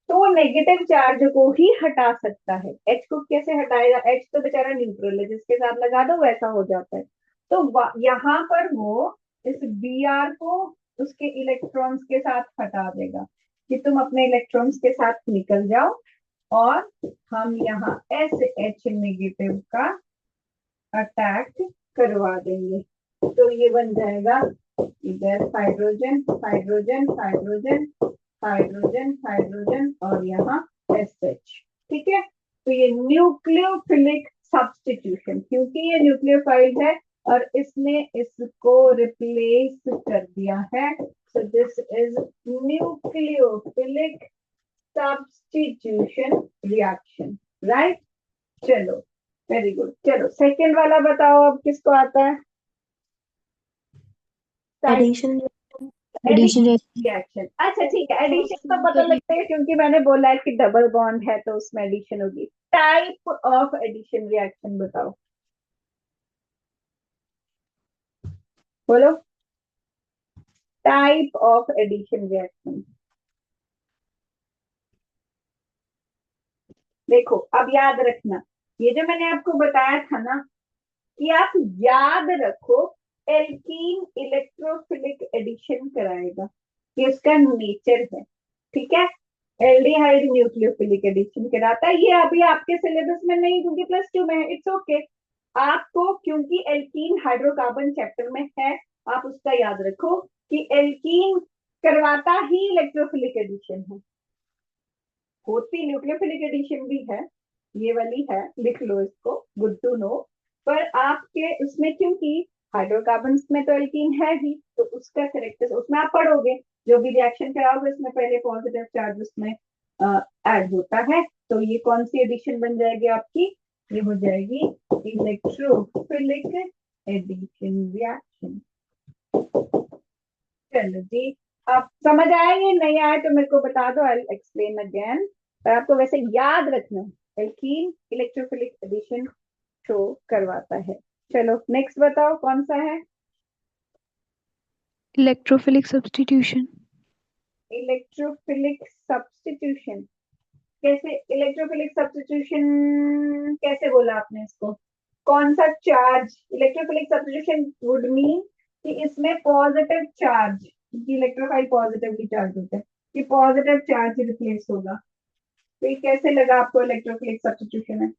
तो वो नेगेटिव चार्ज को ही हटा सकता है। एच को कैसे हटाएगा, एच तो बेचारा न्यूट्रल है, जिसके साथ लगा दो वैसा हो जाता है। तो यहाँ पर वो इस बी आर को उसके इलेक्ट्रॉन्स के साथ हटा देगा कि तुम अपने इलेक्ट्रॉन्स के साथ निकल जाओ, और हम यहाँ एस एच नेगेटिव का अटैक करवा देंगे। तो ये बन जाएगा इधर hydrogen hydrogen hydrogen hydrogen hydrogen और यहाँ SH। ठीक है, तो ये न्यूक्लियोफिलिक सब्स्टिट्यूशन, क्योंकि ये न्यूक्लियोफाइल है और इसने इसको रिप्लेस कर दिया है, so this is nucleophilic substitution reaction, right. चलो वेरी गुड। चलो सेकंड वाला बताओ अब किसको आता है। Addition addition reaction. अच्छा ठीक है, एडिशन तो पता लगता है क्योंकि मैंने बोला है कि डबल बॉन्ड है तो उसमें एडिशन होगी। टाइप ऑफ एडिशन रिएक्शन बताओ, बोलो। Type of addition reaction. देखो अब याद रखना, ये जो मैंने आपको बताया था ना कि आप याद रखो, एल्कीन इलेक्ट्रोफिलिक एडिशन कराएगा, ये इसका नेचर है। ठीक है, एल्डिहाइड न्यूक्लियोफिलिक एडिशन कराता है। ये अभी आपके सिलेबस में नहीं क्योंकि +2 में है, इट्स ओके। आपको क्योंकि एल्कीन हाइड्रोकार्बन चैप्टर में है, आप उसका याद रखो कि एल्कीन करवाता ही इलेक्ट्रोफिलिक एडिशन है। होती न्यूक्लियोफिलिक एडिशन भी है, ये वाली है, लिख लो इसको, गुड टू नो। पर आपके उसमें क्योंकि हाइड्रोकार्बन में तो एल्कीन है ही, तो उसका करेक्टर उसमें आप पढ़ोगे, जो भी रिएक्शन कराओगे उसमें पहले पॉजिटिव चार्ज उसमें ऐड होता है। तो ये कौन सी एडिशन बन जाएगी आपकी, ये हो जाएगी इलेक्ट्रोफिलिक एडिशन रिएक्शन। चलो जी, आप समझ आए, ये नहीं आए तो मेरे को बता दो, आई एक्सप्लेन अगेन। पर आपको वैसे याद रखना, एल्कीन इलेक्ट्रोफिलिक एडिशन शो करवाता है। चलो नेक्स्ट बताओ कौन सा है। Electrophilic substitution. Electrophilic substitution. कैसे इलेक्ट्रोफिलिक सब्स्टिट्यूशन, कैसे बोला आपने इसको, कौन सा charge. Electrophilic substitution would mean कि इसमें positive charge, electrophile positively charge होता है, कि पॉजिटिव चार्ज रिप्लेस होगा। तो ये कैसे लगा आपको इलेक्ट्रोफिलिक सब्स्टिट्यूशन है,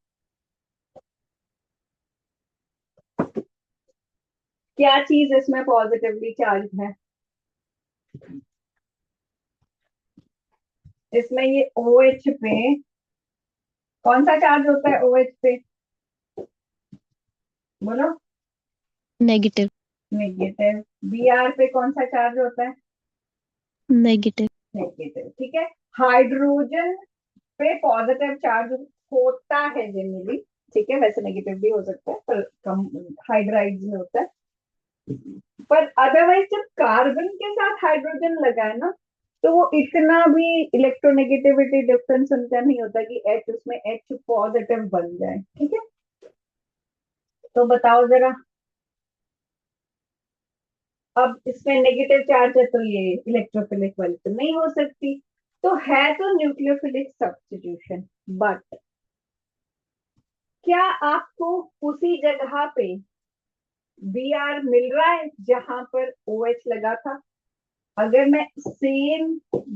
क्या चीज इसमें पॉजिटिवली चार्ज है। इसमें ये OH पे कौन सा चार्ज होता है, OH पे बोलो। Negative negative. Br पे कौन सा चार्ज होता है, नेगेटिव नेगेटिव। ठीक है, हाइड्रोजन पे पॉजिटिव चार्ज होता है जनरली, ठीक है, वैसे नेगेटिव भी हो सकता है पर कम हाइड्राइड्स में होता है। पर अदरवाइज जब कार्बन के साथ हाइड्रोजन लगा है ना, तो वो इतना भी इलेक्ट्रोनेगेटिविटी डिफरेंस उनका नहीं होता कि H उसमें H पॉजिटिव बन जाए। ठीक है, तो बताओ जरा, अब इसमें नेगेटिव चार्ज है तो ये इलेक्ट्रोफिलिक वाली तो नहीं हो सकती, तो है तो न्यूक्लियोफिलिक सब्स्टिट्यूशन। बट क्या आपको उसी जगह पे Br मिल रहा है जहां पर OH लगा था। अगर मैं सेम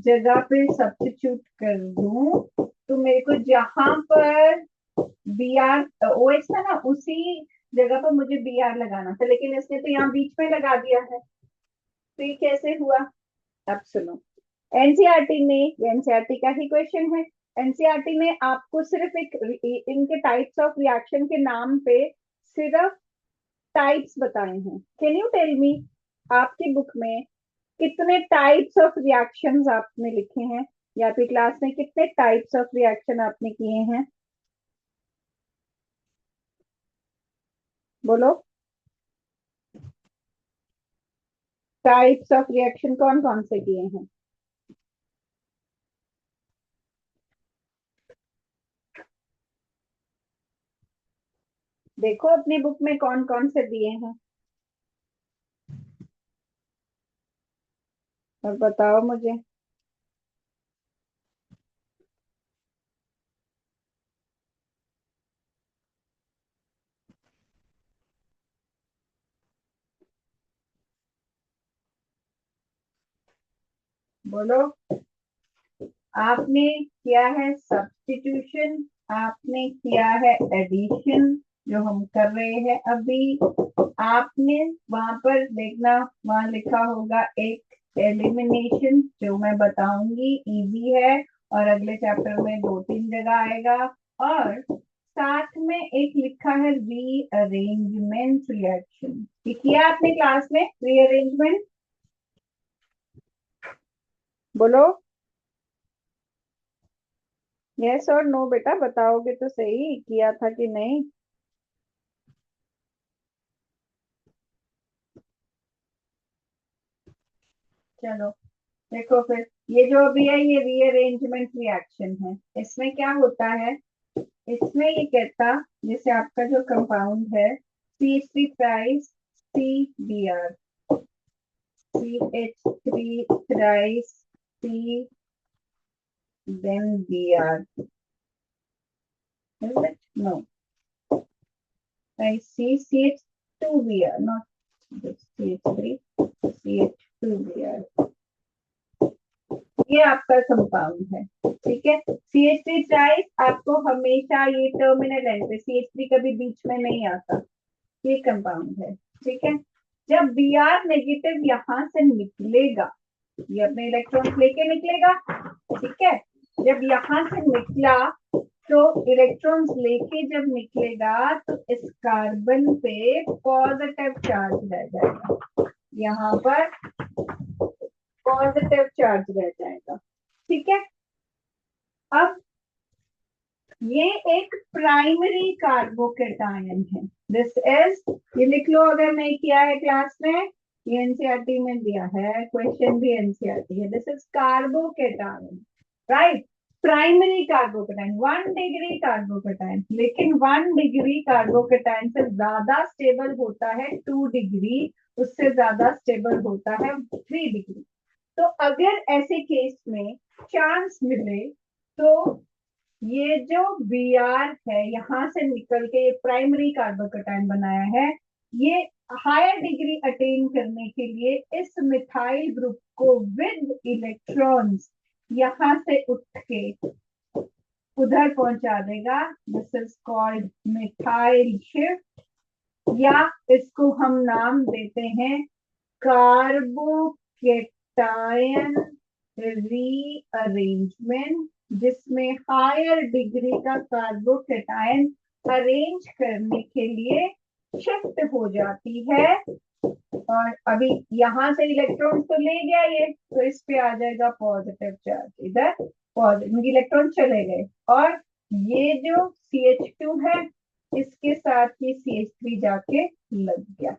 जगह पे सब्स्टिट्यूट कर दूं तो मेरे को जहां पर Br OH था ना, उसी जगह पर मुझे Br लगाना था, लेकिन इसने तो यहाँ बीच में लगा दिया है। तो ये कैसे हुआ, अब सुनो। एनसीईआरटी में, एनसीईआरटी का ही क्वेश्चन है, एनसीईआरटी में आपको सिर्फ एक इनके टाइप्स ऑफ रिएक्शन के नाम पे सिर्फ टाइप्स बताए हैं। कैन यू टेल मी, आपकी बुक में कितने टाइप्स ऑफ रिएक्शंस आपने लिखे हैं, या फिर क्लास में कितने टाइप्स ऑफ रिएक्शन आपने किए हैं, बोलो। टाइप्स ऑफ रिएक्शन कौन कौन से किए हैं, देखो अपनी बुक में कौन कौन से दिए हैं और बताओ मुझे। बोलो, आपने किया है सब्स्टिट्यूशन, आपने किया है एडिशन जो हम कर रहे हैं अभी, आपने वहां पर देखना, वहां लिखा होगा एक एलिमिनेशन जो मैं बताऊंगी इजी है, और अगले चैप्टर में 2-3 जगह आएगा। और साथ में एक लिखा है रीअरेंजमेंट रिएक्शन, किया आपने क्लास में रीअरेंजमेंट? बोलो यस और नो, बेटा बताओगे तो सही किया था कि नहीं। चलो देखो फिर, ये जो अभी है ये रीअरेंजमेंट रिएक्शन है। इसमें क्या होता है, इसमें ये कहता, जैसे आपका जो कंपाउंड है CH3 thrice CBr, CH3 thrice C then Br, is it? No, I see CH2Br, not this CH3, CH2Br, ये आपका कंपाउंड है। ठीक है, CH3 थ्राइस आपको हमेशा ये टर्मिनल एंड पे, CH3 कभी बीच में नहीं आता, ये कंपाउंड है। ठीक है, जब Br नेगेटिव यहां से निकलेगा, ये अपने इलेक्ट्रॉन्स लेके निकलेगा। ठीक है, जब यहां से निकला तो इलेक्ट्रॉन्स लेके जब निकलेगा तो इस कार्बन पे पॉजिटिव चार्ज रह जाएगा, यहाँ पर पॉजिटिव चार्ज रह जाएगा। ठीक है, अब ये एक प्राइमरी कार्बोकेटायन है। दिस इज, ये लिख लो अगर नहीं किया है क्लास में, ये एनसीईआरटी में दिया है, क्वेश्चन भी एनसीईआरटी है। This is carbocation, right? Primary carbocation 1 degree carbocation, लेकिन 1 डिग्री कार्बोकेटायन से ज्यादा स्टेबल होता है 2 डिग्री, उससे ज्यादा स्टेबल होता है 3 डिग्री। तो अगर ऐसे केस में चांस मिले तो ये जो Br है यहां से निकल के ये प्राइमरी कार्बोकेटायन बनाया है, ये हायर डिग्री अटेन करने के लिए इस मिथाइल ग्रुप को विद इलेक्ट्रॉन्स यहां से उठ के उधर पहुंचा देगा। This is called methyl shift, या इसको हम नाम देते हैं कार्बोकेटायन रीअरेंजमेंट, जिसमें हायर डिग्री का कार्बोकेटायन अरेंज करने के लिए शिफ्ट हो जाती है। और अभी यहां से इलेक्ट्रॉन तो ले गया ये, तो इस पे आ जाएगा पॉजिटिव चार्ज, इधर पॉजिटिव इलेक्ट्रॉन चले गए, और ये जो CH2 है इसके साथ ये CH3 जाके लग गया।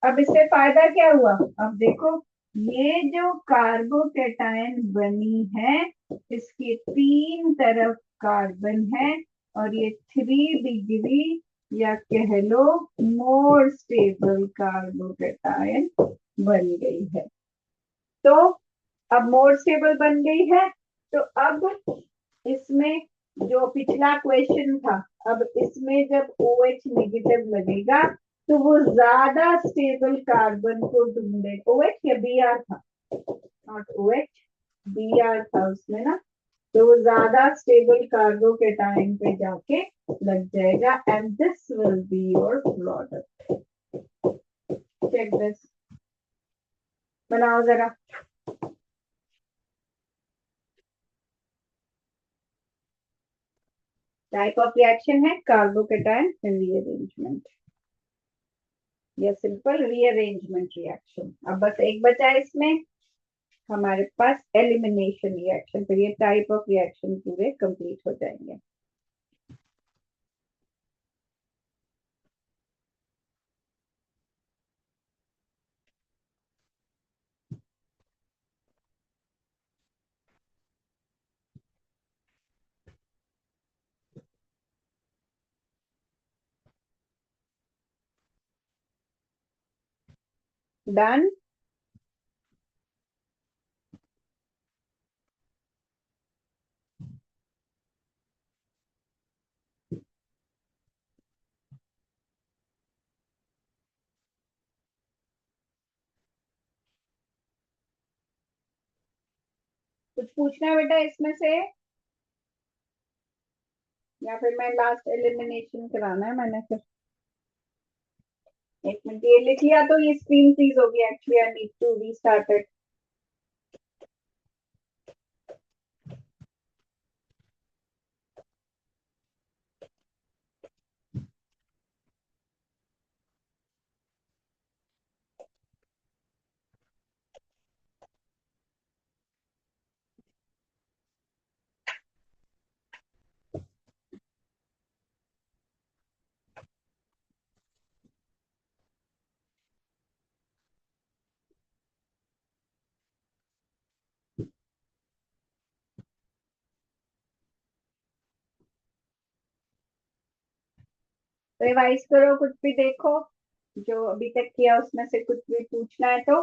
अब इससे फायदा क्या हुआ, अब देखो ये जो कार्बोकेटायन बनी है इसके 3 तरफ कार्बन है, और ये 3 डिग्री या कह लो मोर स्टेबल कार्बोकेटायन बन गई है। तो अब मोर स्टेबल बन गई है, तो अब इसमें जो पिछला क्वेश्चन था, अब इसमें जब OH नेगेटिव लगेगा तो वो ज्यादा स्टेबल कार्बन को ढूंढे। OH या Br था, नॉट OH, Br था उसमें ना, तो वो ज्यादा स्टेबल कार्बोकेटायन पे जाके लग जाएगा, and this will be your product. Check this, बनाओ जरा। टाइप ऑफ रिएक्शन है कार्बोकेटायन रीअरेंजमेंट, या सिंपल रीअरेंजमेंट रिएक्शन। अब बस एक बचा है इसमें हमारे पास एलिमिनेशन रिएक्शन, फिर ये टाइप ऑफ रिएक्शन पूरे कंप्लीट हो जाएंगे। डन। कुछ पूछना है बेटा इसमें से, या फिर मैं लास्ट एलिमिनेशन कराना है मैंने फिर? एक मिनट, ये लिख लिया तो ये स्क्रीन फ्रीज होगी। Actually I need to restart it. Revise करो, कुछ भी देखो जो अभी तक किया उसमें से कुछ भी पूछना है तो।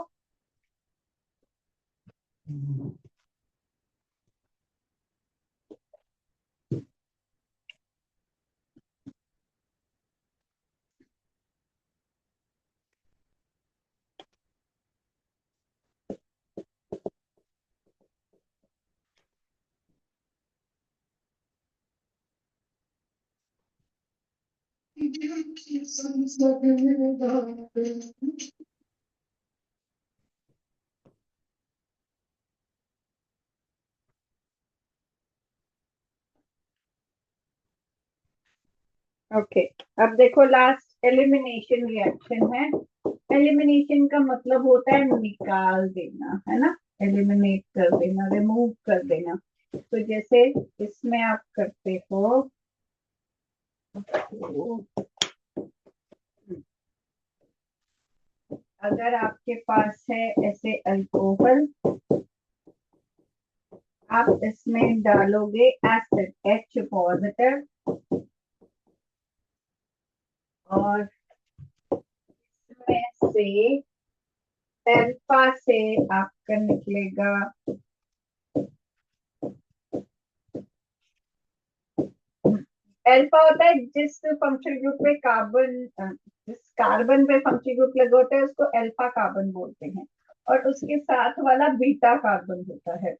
ओके, अब देखो लास्ट एलिमिनेशन रिएक्शन है। एलिमिनेशन का मतलब होता है निकाल देना, है ना, एलिमिनेट कर देना, रिमूव कर देना। तो जैसे इसमें आप करते हो, अगर आपके पास है ऐसे अल्कोहल, आप इसमें डालोगे एसिड H पॉजिटिव, और इसमें से अल्फा से आपका निकलेगा अल्फा होता है जिस फंक्शनल ग्रुप पे कार्बन, जिस कार्बन पे फंक्शनल ग्रुप लगे होते हैं उसको अल्फा कार्बन बोलते हैं, और उसके साथ वाला बीटा कार्बन होता है।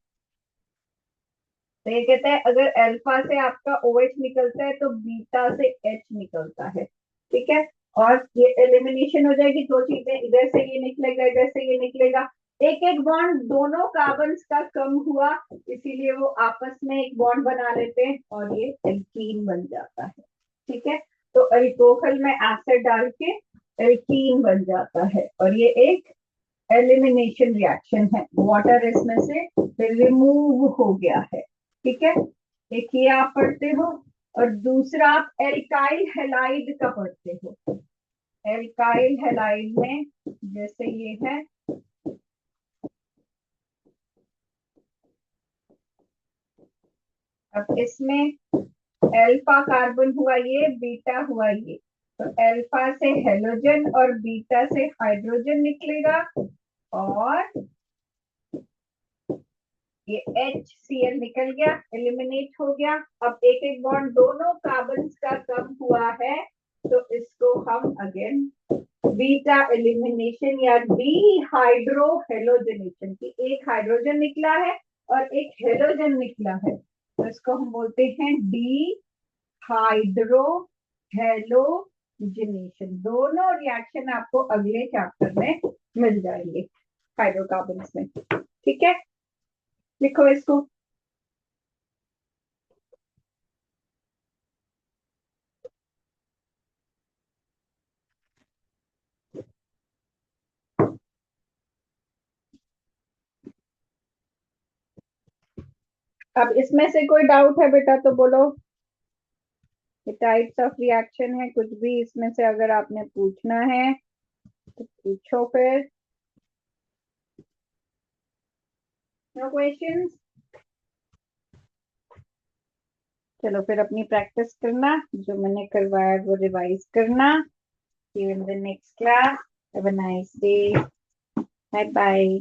तो ये कहता है अगर अल्फा से आपका OH निकलता है तो बीटा से H निकलता है, ठीक है। और ये एलिमिनेशन हो जाएगी, दो चीजें, इधर से ये निकलेगा, इधर से ये निकलेगा, एक एक बॉन्ड दोनों कार्बन का कम हुआ, इसीलिए वो आपस में एक बॉन्ड बना लेते हैं और ये एल्कीन बन जाता है, ठीक है। तो अल्कोहल में एसिड डाल के एल्कीन बन जाता है, और ये एक एलिमिनेशन रिएक्शन है। वाटर इसमें से रिमूव हो गया है, ठीक है। एक ये आप पढ़ते हो, और दूसरा आप एल्काइल हैलाइड का पढ़ते हो। एल्काइल हैलाइड में जैसे ये है, अब इसमें अल्फा कार्बन हुआ ये, बीटा हुआ ये, तो अल्फा से हेलोजन और बीटा से हाइड्रोजन निकलेगा, और ये HCl निकल गया, एलिमिनेट हो गया। अब एक एक बॉन्ड दोनों कार्बन का कम हुआ है, तो इसको हम अगेन बीटा एलिमिनेशन या डीहाइड्रो हेलोजनेशन, की एक हाइड्रोजन निकला है और एक हेलोजन निकला है, तो इसको हम बोलते हैं डीहाइड्रो हेलोजनेशन। दोनों रिएक्शन आपको अगले चैप्टर में मिल जाएंगे हाइड्रोकार्बन में, ठीक है। लिखो इसको। अब इसमें से कोई डाउट है बेटा तो बोलो। ये टाइप्स ऑफ रिएक्शन है, कुछ भी इसमें से अगर आपने पूछना है तो पूछो फिर। No questions? चलो फिर अपनी प्रैक्टिस करना, जो मैंने करवाया वो रिवाइज करना। See you in the next class. Have a nice day. Bye bye.